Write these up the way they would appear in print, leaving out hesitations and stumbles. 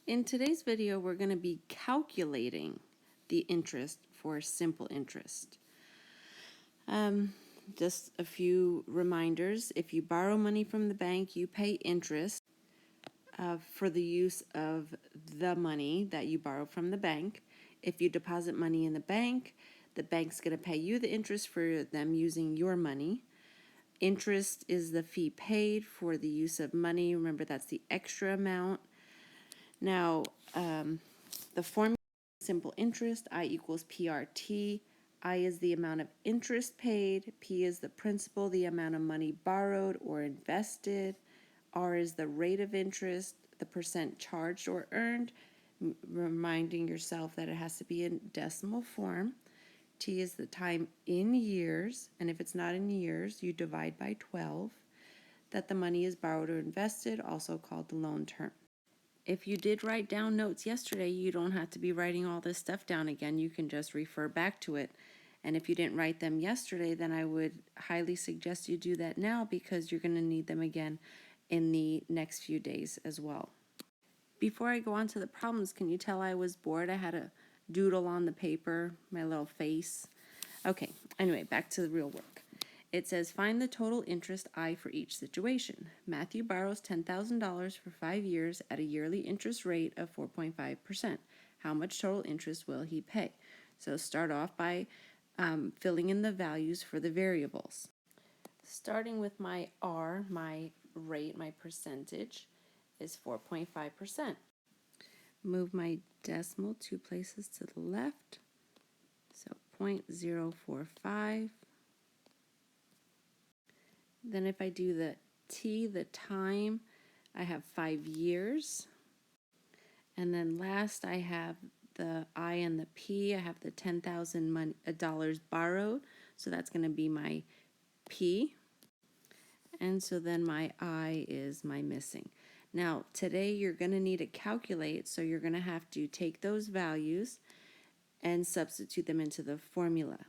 In today's video, we're going to be calculating the interest for simple interest. Just a few reminders. If you borrow money from the bank, you pay interest for the use of the money that you borrow from the bank. If you deposit money in the bank's going to pay you the interest for them using your money. Interest is the fee paid for the use of money. Remember, that's the extra amount. Now, the formula is simple interest, I equals PRT. I is the amount of interest paid. P is the principal, the amount of money borrowed or invested. R is the rate of interest, the percent charged or earned, reminding yourself that it has to be in decimal form. T is the time in years, and if it's not in years, you divide by 12, that the money is borrowed or invested, also called the loan term. If you did write down notes yesterday, you don't have to be writing all this stuff down again. You can just refer back to it. And if you didn't write them yesterday, then I would highly suggest you do that now because you're going to need them again in the next few days as well. Before I go on to the problems, can you tell I was bored? I had a doodle on the paper, my little face. Okay, anyway, back to the real work. It says, find the total interest I for each situation. Matthew borrows $10,000 for 5 years at a yearly interest rate of 4.5%. How much total interest will he pay? So start off by filling in the values for the variables. Starting with my R, my rate, my percentage is 4.5%. Move my decimal 2 places to the left. So 0.045. Then if I do the T, the time, I have 5 years. And then last I have the I and the P. I have the $10,000 borrowed. So that's going to be my P. And so then my I is my missing. Now today you're going to need to calculate. So you're going to have to take those values and substitute them into the formula.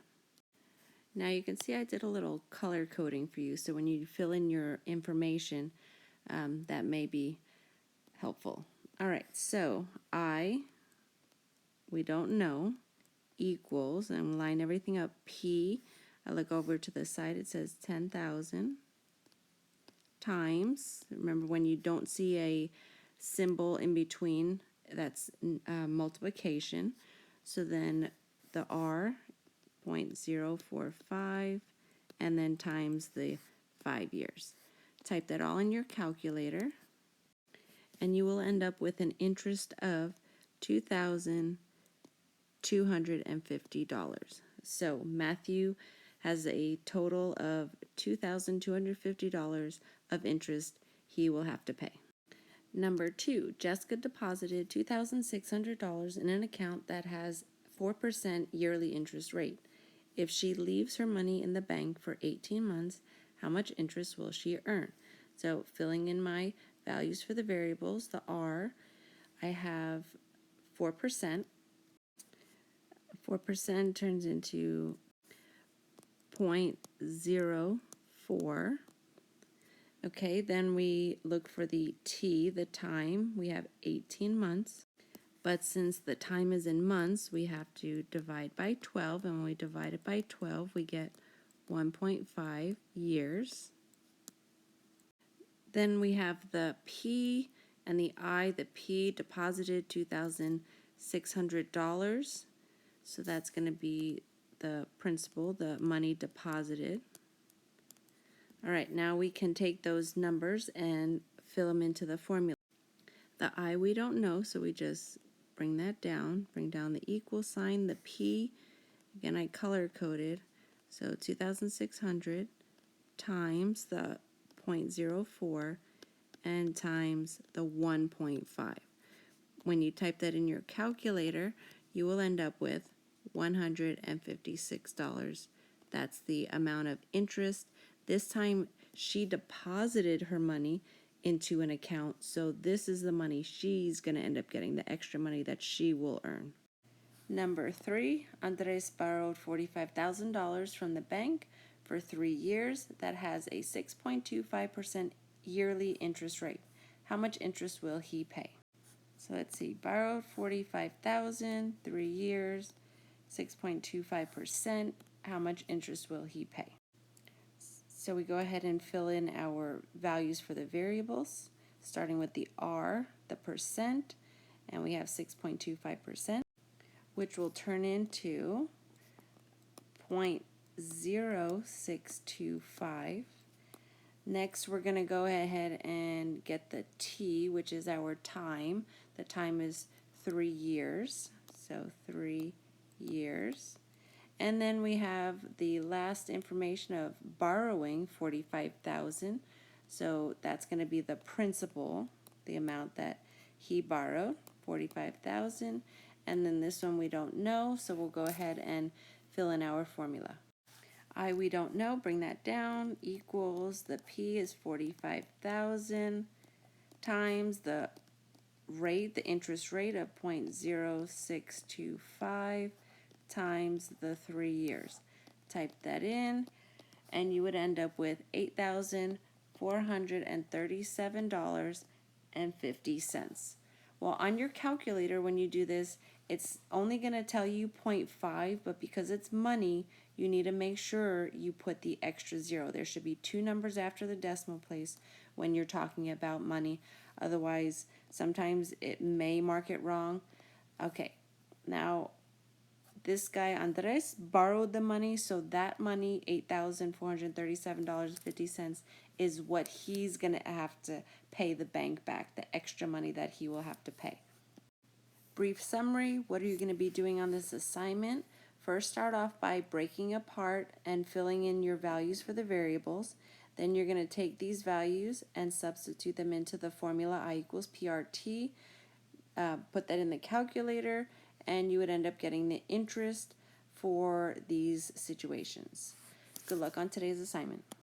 Now you can see I did a little color coding for you, so when you fill in your information, that may be helpful. All right, so I, we don't know, equals, and line everything up, P, I look over to the side, it says 10,000 times, remember when you don't see a symbol in between, that's multiplication, so then the R, 0.045, and then times the 5 years. Type that all in your calculator, and you will end up with an interest of $2,250. So Matthew has a total of $2,250 of interest he will have to pay. Number 2, Jessica deposited $2,600 in an account that has 4% yearly interest rate. If she leaves her money in the bank for 18 months, how much interest will she earn? So filling in my values for the variables, the R, I have 4%. 4% turns into 0.04. Okay, then we look for the T, the time. We have 18 months. But since the time is in months, we have to divide by 12. And when we divide it by 12, we get 1.5 years. Then we have the P and the I. The P deposited $2,600. So that's going to be the principal, the money deposited. All right, now we can take those numbers and fill them into the formula. The I we don't know, so we just bring that down, bring down the equal sign, the P, again I color coded, so 2,600 times the 0.04 and times the 1.5. When you type that in your calculator, you will end up with $156. That's the amount of interest. This time she deposited her money into an account, so this is the money she's going to end up getting, the extra money that she will earn. Number 3, Andres borrowed $45,000 from the bank for 3 years. That has a 6.25% yearly interest rate. How much interest will he pay? So let's see, borrowed 45,000, 3 years, 6.25%. How much interest will he pay? So we go ahead and fill in our values for the variables, starting with the R, the percent, and we have 6.25%, which will turn into 0.0625. Next, we're going to go ahead and get the T, which is our time. The time is 3 years, so 3 years. And then we have the last information of borrowing 45,000. So that's going to be the principal, the amount that he borrowed, 45,000. And then this one we don't know, so we'll go ahead and fill in our formula. I, we don't know, bring that down, equals, the P is 45,000 times the rate, the interest rate of 0.0625 times the 3 years. Type that in, and you would end up with $8,437.50. Well, on your calculator, when you do this, it's only going to tell you 0.5, but because it's money, you need to make sure you put the extra 0. There should be 2 numbers after the decimal place when you're talking about money. Otherwise, sometimes it may mark it wrong. Okay, now this guy Andres borrowed the money, so that money, $8,437.50, is what he's going to have to pay the bank back, the extra money that he will have to pay. Brief summary, what are you going to be doing on this assignment? First, start off by breaking apart and filling in your values for the variables. Then you're going to take these values and substitute them into the formula I equals PRT. Put that in the calculator, and you would end up getting the interest for these situations. Good luck on today's assignment.